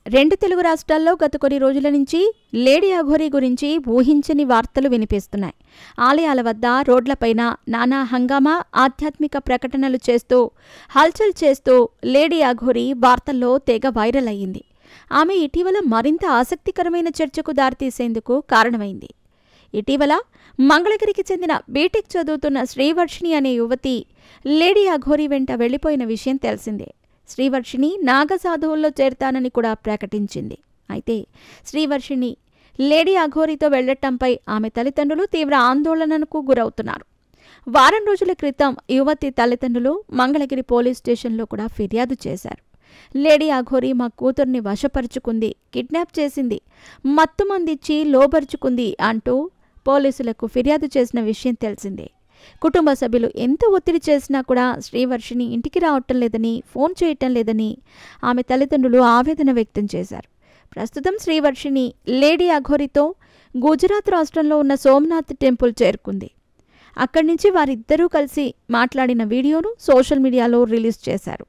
రెండు తెలుగు రాష్ట్రాల్లో గత కొన్ని రోజుల నుంచి లేడీ అఘోరీ గురించి ఊహించని వార్తలు వినిపిస్తున్నాయి. ఆలయాల వద్ద, రోడ్లపైన నానా హంగామా, ఆధ్యాత్మిక ప్రకటనలు చేస్తూ హల్చల్ చేస్తూ లేడీ అఘోరీ వార్తల్లో తెగ వైరల్ అయ్యింది. ఆమె ఇటీవల మరింత ఆసక్తికరమైన చర్చకు దారితీసేందుకు కారణమైంది. ఇటీవల మంగళగిరికి చెందిన బీటెక్ చదువుతున్న శ్రీవర్షిణి అనే యువతి లేడీ అఘోరీ వెంట వెళ్లిపోయిన విషయం తెలిసిందే. శ్రీవర్షిణి నాగసాధువుల్లో చేరతానని కూడా ప్రకటించింది. అయితే శ్రీవర్షిణి లేడీ అఘోరీతో వెళ్లటంపై ఆమె తల్లిదండ్రులు తీవ్ర ఆందోళనకు గురవుతున్నారు. వారం రోజుల క్రితం యువతి తల్లిదండ్రులు మంగళగిరి పోలీస్ స్టేషన్లో కూడా ఫిర్యాదు చేశారు. లేడీ అఘోరీ మా కూతుర్ని వశపరుచుకుంది, కిడ్నాప్ చేసింది, మత్తుమందిచ్చి లోబరుచుకుంది అంటూ పోలీసులకు ఫిర్యాదు చేసిన విషయం తెలిసిందే. కుటుంబ సభ్యులు ఎంత ఒత్తిడి చేసినా కూడా శ్రీవర్షిణి ఇంటికి రావటం లేదని, ఫోన్ చేయటం లేదని ఆమె తల్లిదండ్రులు ఆవేదన వ్యక్తం చేశారు. ప్రస్తుతం శ్రీవర్షిణి లేడీ అఘోరీతో గుజరాత్ రాష్ట్రంలో ఉన్న సోమనాథ్ టెంపుల్ చేరుకుంది. అక్కడి నుంచి వారిద్దరూ కలిసి మాట్లాడిన వీడియోను సోషల్ మీడియాలో రిలీజ్ చేశారు.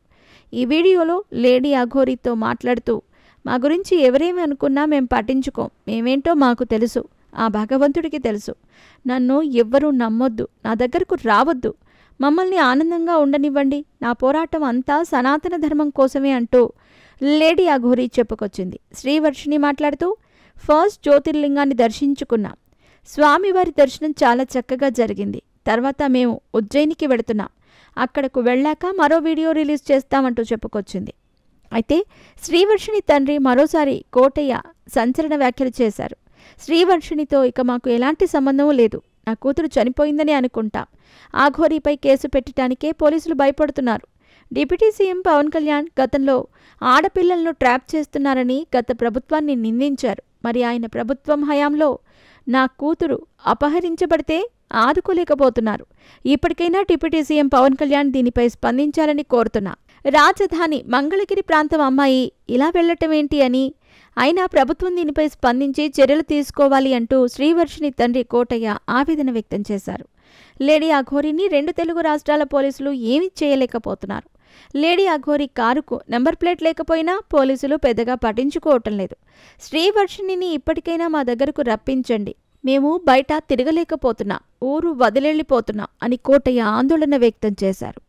ఈ వీడియోలో లేడీ అఘోరీతో మాట్లాడుతూ, మా గురించి ఎవరేమి అనుకున్నా మేం పట్టించుకోం, మేమేంటో మాకు తెలుసు, ఆ భగవంతుడికి తెలుసు, నన్ను ఎవ్వరూ నమ్మొద్దు, నా దగ్గరకు రావద్దు, మమ్మల్ని ఆనందంగా ఉండనివ్వండి, నా పోరాటం అంతా సనాతన ధర్మం కోసమే అంటూ లేడీ అఘోరీ చెప్పుకొచ్చింది. శ్రీవర్షిణి మాట్లాడుతూ, ఫస్ట్ జ్యోతిర్లింగాన్ని దర్శించుకున్నాం, స్వామివారి దర్శనం చాలా చక్కగా జరిగింది, తర్వాత మేము ఉజ్జయినికి వెళుతున్నాం, అక్కడకు వెళ్ళాక మరో వీడియో రిలీజ్ చేస్తామంటూ చెప్పుకొచ్చింది. అయితే శ్రీవర్షిణి తండ్రి మరోసారి కోటయ్య సంచలన వ్యాఖ్యలు చేశారు. శ్రీవర్షిణితో ఇక మాకు ఎలాంటి సంబంధం లేదు, నా కూతురు చనిపోయిందని అనుకుంటాం, అఘోరీపై కేసు పెట్టడానికే పోలీసులు భయపడుతున్నారు. డిప్యూటీ సీఎం పవన్ కళ్యాణ్ గతంలో ఆడపిల్లలను ట్రాప్ చేస్తున్నారని గత ప్రభుత్వాన్ని నిందించారు. మరి ఆయన ప్రభుత్వం హయాంలో నా కూతురు అపహరించబడితే ఆదుకోలేకపోతున్నారు. ఇప్పటికైనా డిప్యూటీ సీఎం పవన్ కళ్యాణ్ దీనిపై స్పందించాలని కోరుతున్నా. రాజధాని మంగళగిరి ప్రాంతం అమ్మాయి ఇలా వెళ్లటమేంటి అని, అయినా ప్రభుత్వం దీనిపై స్పందించి చర్యలు తీసుకోవాలి అంటూ శ్రీవర్షిణి తండ్రి కోటయ్య ఆవేదన వ్యక్తం చేశారు. లేడీ అఘోరీని రెండు తెలుగు రాష్ట్రాల పోలీసులు ఏమీ చేయలేకపోతున్నారు. లేడీ అఘోరీ కారుకు నెంబర్ ప్లేట్ లేకపోయినా పోలీసులు పెద్దగా పట్టించుకోవటం లేదు. శ్రీవర్షిణిని ఇప్పటికైనా మా దగ్గరకు రప్పించండి, మేము బయట తిరగలేకపోతున్నాం, ఊరు వదిలేళ్లిపోతున్నాం అని కోటయ్య ఆందోళన వ్యక్తం చేశారు.